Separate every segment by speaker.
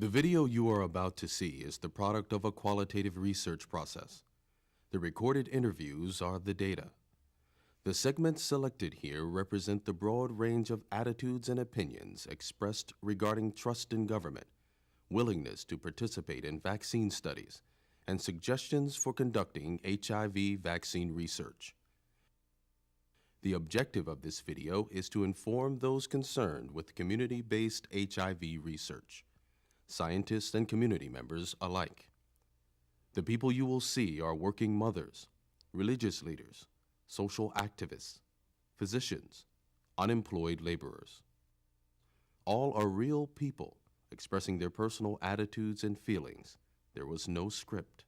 Speaker 1: The video you are about to see is the product of a qualitative research process. The recorded interviews are the data. The segments selected here represent the broad range of attitudes and opinions expressed regarding trust in government, willingness to participate in vaccine studies, and suggestions for conducting HIV vaccine research. The objective of this video is to inform those concerned with community-based HIV research, scientists and community members alike. The people you will see are working mothers, religious leaders, social activists, physicians, unemployed laborers. All are real people expressing their personal attitudes and feelings. There was no script.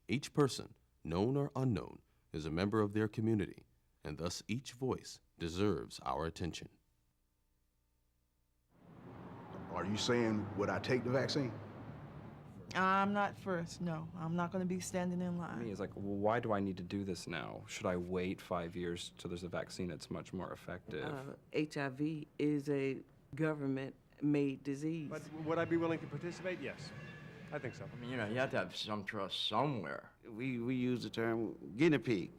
Speaker 1: Each person, known or unknown, is a member of their community, and thus each voice deserves our attention.
Speaker 2: Are you saying, would I take the vaccine?
Speaker 3: I'm not first, no. I'm not going to be standing in line.
Speaker 4: Me is like, well, why do I need to do this now? Should I wait 5 years till there's a vaccine that's much more effective?
Speaker 5: HIV is a government-made disease.
Speaker 6: But would I be willing to participate? Yes, I think so.
Speaker 7: I mean, you have to have some trust somewhere. We use the term guinea pig.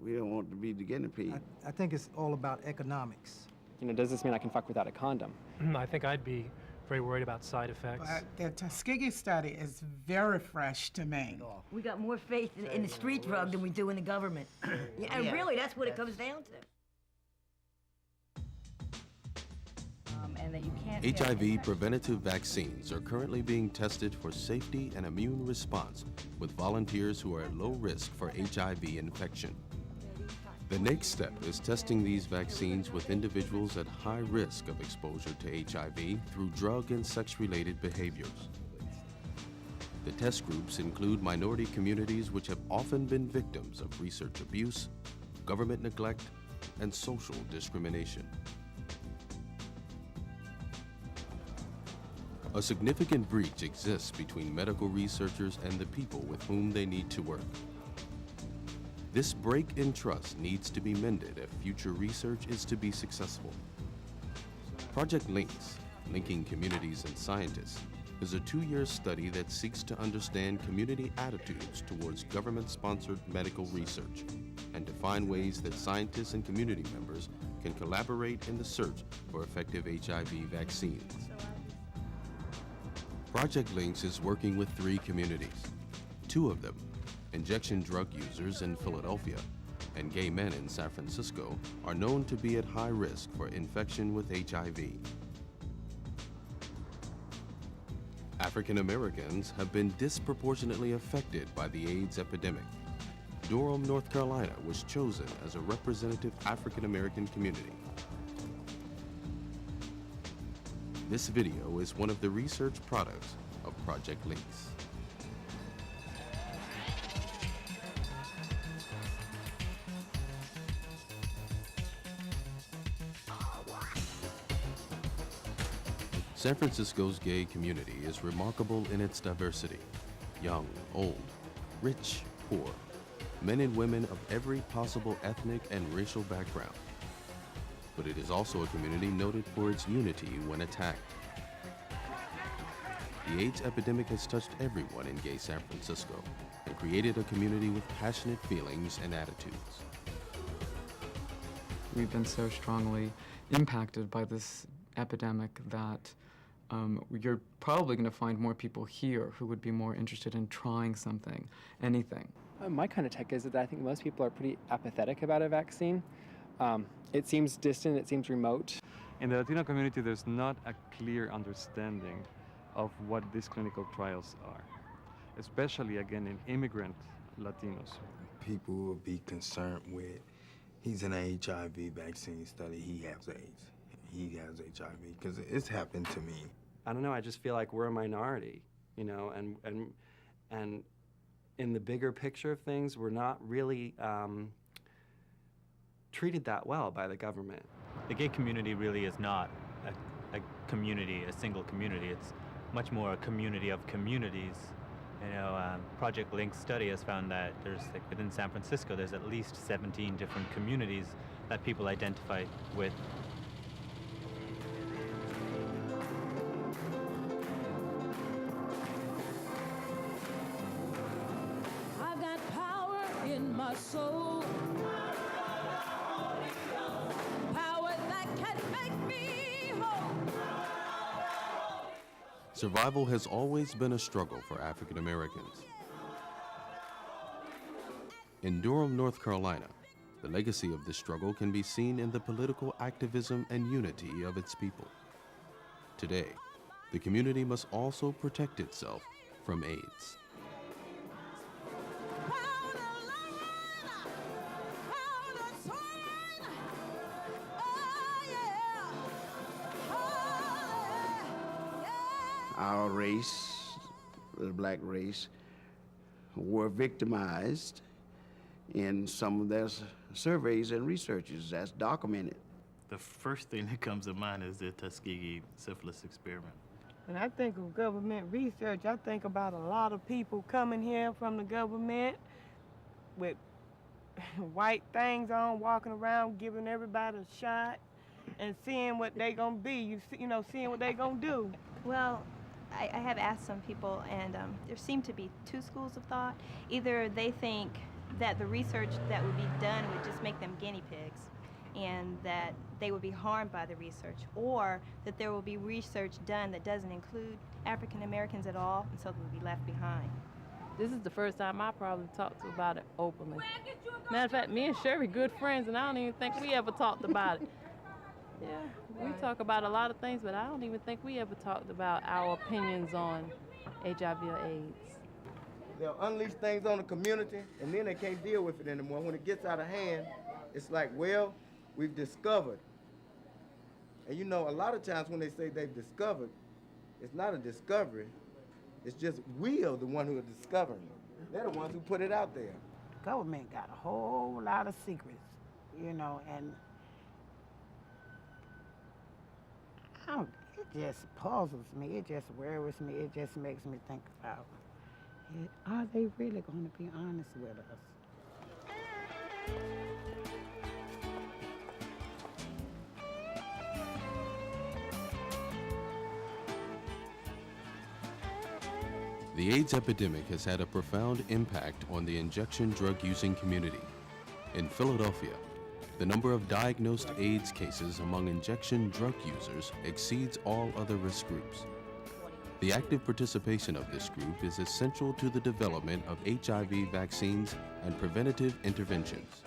Speaker 7: We don't want to be the guinea pig.
Speaker 8: I think it's all about economics.
Speaker 9: Does this mean I can fuck without a condom?
Speaker 10: I think I'd be very worried about side effects.
Speaker 11: But the Tuskegee study is very fresh to me.
Speaker 12: We got more faith in the street drug than we do in the government. And really, that's what it comes down to.
Speaker 13: And that you can't
Speaker 1: HIV preventative vaccines are currently being tested for safety and immune response with volunteers who are at low risk for HIV infection. The next step is testing these vaccines with individuals at high risk of exposure to HIV through drug and sex-related behaviors. The test groups include minority communities which have often been victims of research abuse, government neglect, and social discrimination. A significant breach exists between medical researchers and the people with whom they need to work. This break in trust needs to be mended if future research is to be successful. Project Links, Linking Communities and Scientists, is a 2-year study that seeks to understand community attitudes towards government-sponsored medical research and to find ways that scientists and community members can collaborate in the search for effective HIV vaccines. Project Links is working with 3 communities. 2 of them, injection drug users in Philadelphia and gay men in San Francisco, are known to be at high risk for infection with HIV. African Americans have been disproportionately affected by the AIDS epidemic. Durham, North Carolina was chosen as a representative African American community. This video is one of the research products of Project Links. San Francisco's gay community is remarkable in its diversity. Young, old, rich, poor, men and women of every possible ethnic and racial background. But it is also a community noted for its unity when attacked. The AIDS epidemic has touched everyone in gay San Francisco and created a community with passionate feelings and attitudes.
Speaker 9: We've been so strongly impacted by this epidemic that you're probably going to find more people here who would be more interested in trying something, anything.
Speaker 14: My kind of take is that I think most people are pretty apathetic about a vaccine. It seems distant, it seems remote.
Speaker 15: In the Latino community, there's not a clear understanding of what these clinical trials are, especially, again, in immigrant Latinos.
Speaker 16: People will be concerned with, he's in an HIV vaccine study, he has AIDS. He has HIV, because it's happened to me.
Speaker 4: I don't know, I just feel like we're a minority, and in the bigger picture of things, we're not really treated that well by the government.
Speaker 17: The gay community really is not a community, a single community. It's much more a community of communities. Project Link study has found that there's, within San Francisco, there's at least 17 different communities that people identify with.
Speaker 13: in my soul. Power that can make me whole.
Speaker 1: Survival has always been a struggle for African Americans. In Durham, North Carolina, the legacy of this struggle can be seen in the political activism and unity of its people. Today, the community must also protect itself from AIDS.
Speaker 7: Our race, the black race, were victimized in some of their surveys and researches. That's documented.
Speaker 18: The first thing that comes to mind is the Tuskegee syphilis experiment.
Speaker 3: When I think of government research, I think about a lot of people coming here from the government with white things on, walking around, giving everybody a shot, and seeing what they gonna be. Seeing what they gonna do.
Speaker 19: Well, I have asked some people, and there seem to be two schools of thought. Either they think that the research that would be done would just make them guinea pigs, and that they would be harmed by the research, or that there will be research done that doesn't include African Americans at all, and so they will be left behind.
Speaker 20: This is the first time I probably talked about it openly. Matter of fact, me and Sherry good friends, and I don't even think we ever talked about it. Yeah, we talk about a lot of things, but I don't even think we ever talked about our opinions on HIV or AIDS.
Speaker 21: They'll unleash things on the community, and then they can't deal with it anymore. When it gets out of hand, it's like, well, we've discovered. And you know, a lot of times when they say they've discovered, it's not a discovery. It's just we are the one who are discovering it. They're the ones who put it out there.
Speaker 11: Government got a whole lot of secrets, and it just puzzles me. It just worries me. It just makes me think about, are they really going to be honest with us?
Speaker 1: The AIDS epidemic has had a profound impact on the injection drug-using community. In Philadelphia, the number of diagnosed AIDS cases among injection drug users exceeds all other risk groups. The active participation of this group is essential to the development of HIV vaccines and preventative interventions.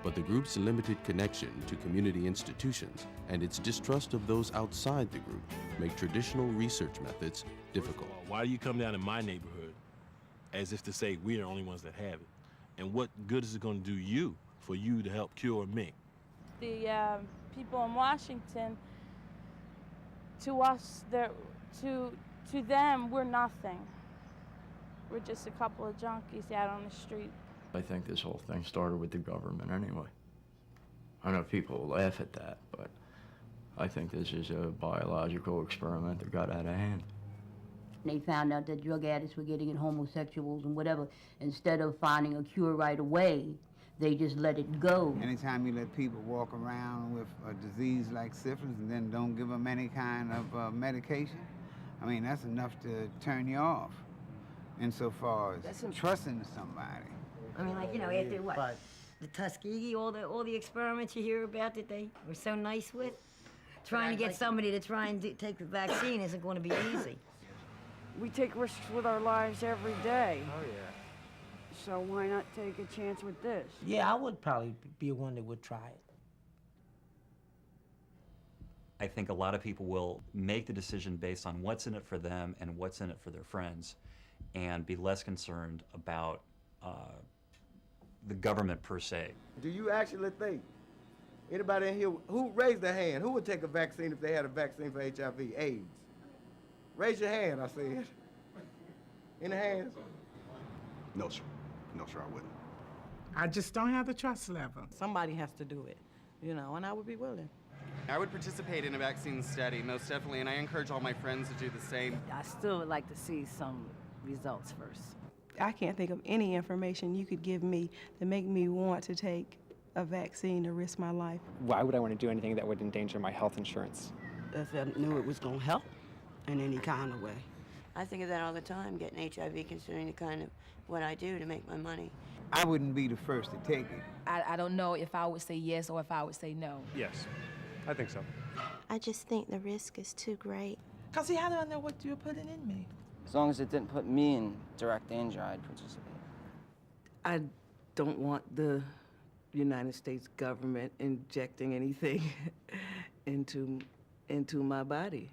Speaker 1: But the group's limited connection to community institutions and its distrust of those outside the group make traditional research methods difficult.
Speaker 22: Why do you come down in my neighborhood as if to say we're the only ones that have it? And what good is it going to do you for you to help cure me?
Speaker 23: The people in Washington, to us, to them, we're nothing. We're just a couple of junkies out on the street.
Speaker 24: I think this whole thing started with the government anyway. I know people laugh at that, but I think this is a biological experiment that got out of hand.
Speaker 12: They found out that drug addicts were getting it, homosexuals and whatever. Instead of finding a cure right away, they just let it go.
Speaker 25: Anytime you let people walk around with a disease like syphilis and then don't give them any kind of medication, I mean, that's enough to turn you off insofar as trusting somebody.
Speaker 12: I mean, after what? The Tuskegee, all the experiments you hear about that they were so nice with? Trying to get somebody to try and take the vaccine isn't going to be easy.
Speaker 26: We take risks with our lives every day.
Speaker 25: Oh, yeah.
Speaker 26: So why not take a chance with this?
Speaker 27: Yeah, I would probably be one that would try it.
Speaker 28: I think a lot of people will make the decision based on what's in it for them and what's in it for their friends, and be less concerned about the government per se.
Speaker 21: Do you actually think, anybody in here, who raised their hand, who would take a vaccine if they had a vaccine for HIV, AIDS? Raise your hand, I said. Any hands?
Speaker 2: No, sir. No, sir, I wouldn't.
Speaker 11: I just don't have the trust level.
Speaker 3: Somebody has to do it, and I would be willing.
Speaker 29: I would participate in a vaccine study, most definitely, and I encourage all my friends to do the same.
Speaker 20: I still would like to see some results first.
Speaker 3: I can't think of any information you could give me that make me want to take a vaccine to risk my life.
Speaker 14: Why would I want to do anything that would endanger my health insurance?
Speaker 5: If I knew it was going to help in any kind of way.
Speaker 30: I think of that all the time, getting HIV, considering the kind of what I do to make my money.
Speaker 25: I wouldn't be the first to take it.
Speaker 4: I don't know if I would say yes or if I would say no.
Speaker 6: Yes, I think so.
Speaker 8: I just think the risk is too great.
Speaker 9: Cause see, how do I know what you're putting in me?
Speaker 10: As long as it didn't put me in direct danger, I'd participate.
Speaker 5: I don't want the United States government injecting anything into my body.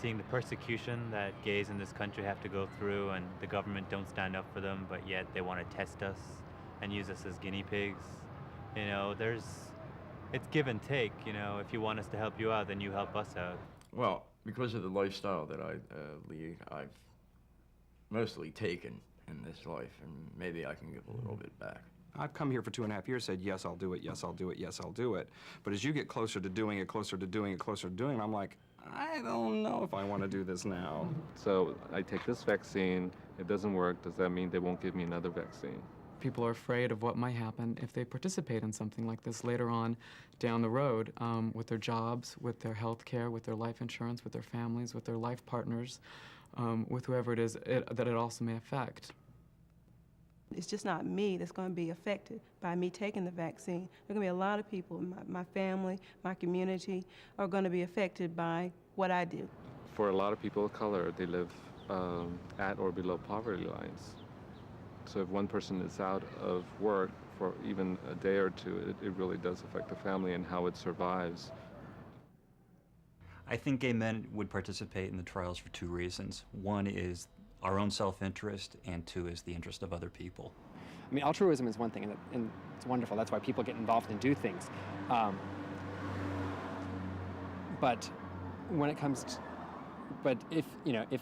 Speaker 13: Seeing the persecution that gays in this country have to go through, and the government don't stand up for them, but yet they want to test us and use us as guinea pigs. You know, it's give and take. You know, if you want us to help you out, then you help us out.
Speaker 24: Well, because of the lifestyle that I lead, I've mostly taken in this life, and maybe I can give a little bit back.
Speaker 15: I've come here for 2.5 years, said, yes, I'll do it, yes, I'll do it, yes, I'll do it. But as you get closer to doing it, closer to doing it, closer to doing it, I'm like, I don't know if I want to do this now.
Speaker 16: So I take this vaccine, it doesn't work, does that mean they won't give me another vaccine?
Speaker 14: People are afraid of what might happen if they participate in something like this later on down the road with their jobs, with their health care, with their life insurance, with their families, with their life partners, with whoever it is that it also may affect.
Speaker 17: It's just not me that's going to be affected by me taking the vaccine. There are going to be a lot of people, my family, my community, are going to be affected by what I do.
Speaker 16: For a lot of people of color, they live at or below poverty lines. So if one person is out of work for even a day or two, it really does affect the family and how it survives.
Speaker 28: I think gay men would participate in the trials for two reasons. One is our own self-interest, and two is the interest of other people.
Speaker 14: I mean, altruism is one thing, and it's wonderful. That's why people get involved and do things. But when it comes to, but if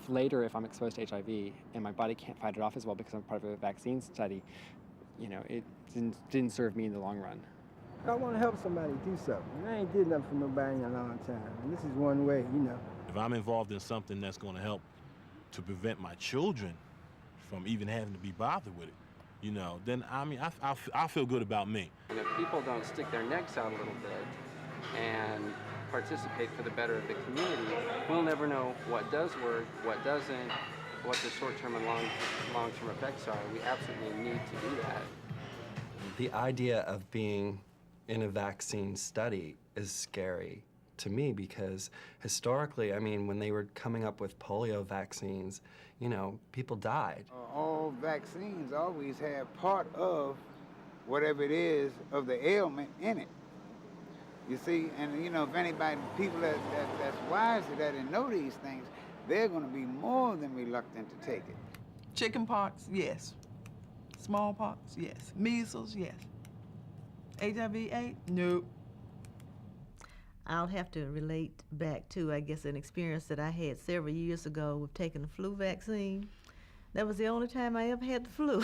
Speaker 14: later, if I'm exposed to HIV and my body can't fight it off as well because I'm part of a vaccine study, it didn't serve me in the long run.
Speaker 21: I want to help somebody do something. I ain't did nothing for nobody in a long time, and this is one way,
Speaker 22: If I'm involved in something that's going to help to prevent my children from even having to be bothered with it, then I feel good about me.
Speaker 30: And if people don't stick their necks out a little bit and participate for the better of the community, we'll never know what does work, what doesn't, what the short-term and long-term effects are. We absolutely need to do that.
Speaker 31: The idea of being in a vaccine study is scary to me because historically, when they were coming up with polio vaccines, people died.
Speaker 25: All vaccines always have part of whatever it is of the ailment in it. You see, and if anybody, people that's wise to that and know these things, they're going to be more than reluctant to take it.
Speaker 9: Chickenpox, yes. Smallpox, yes. Measles, yes. HIV/AIDS, nope.
Speaker 32: I'll have to relate back to, I guess, an experience that I had several years ago with taking the flu vaccine. That was the only time I ever had the flu.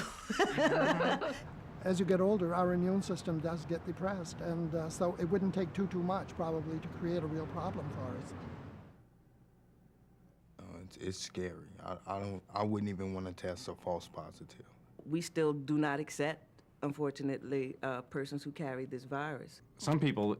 Speaker 33: As you get older, our immune system does get depressed, and so it wouldn't take too much probably to create a real problem for us.
Speaker 34: It's scary. I wouldn't even want to test a false positive.
Speaker 5: We still do not accept, unfortunately, persons who carry this virus.
Speaker 35: Some people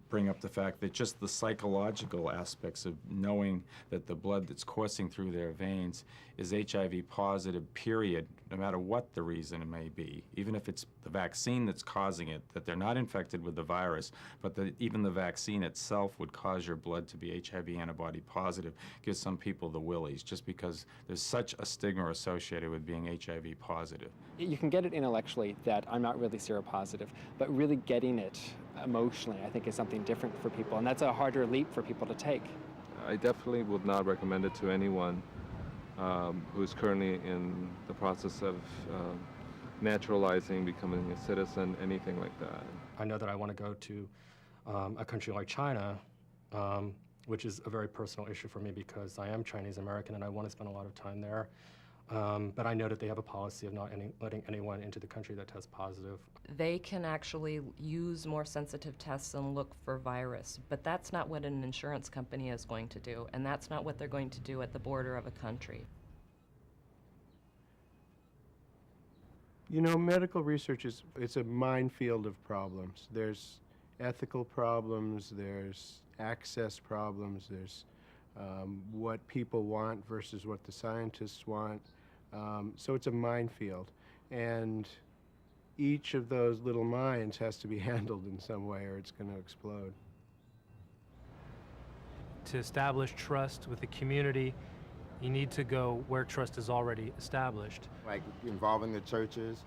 Speaker 35: bring up the fact that just the psychological aspects of knowing that the blood that's coursing through their veins is HIV positive, period, no matter what the reason it may be, even if it's the vaccine that's causing it, that they're not infected with the virus, but that even the vaccine itself would cause your blood to be HIV antibody positive, gives some people the willies, just because there's such a stigma associated with being HIV positive.
Speaker 14: You can get it intellectually that I'm not really seropositive, but really getting it emotionally, I think, is something different for people, and that's a harder leap for people to take.
Speaker 16: I definitely would not recommend it to anyone who's currently in the process of naturalizing, becoming a citizen, anything like that.
Speaker 6: I know that I want to go to a country like China, which is a very personal issue for me because I am Chinese American and I want to spend a lot of time there. But I know that they have a policy of not letting anyone into the country that tests positive.
Speaker 36: They can actually use more sensitive tests and look for virus, but that's not what an insurance company is going to do, and that's not what they're going to do at the border of a country.
Speaker 21: Medical research it's a minefield of problems. There's ethical problems, there's access problems, there's what people want versus what the scientists want. So it's a minefield. And
Speaker 1: each of those little minds has to be handled in some way or it's going to explode.
Speaker 2: To establish trust with the community, you need to go where trust is already established.
Speaker 34: Like involving the churches.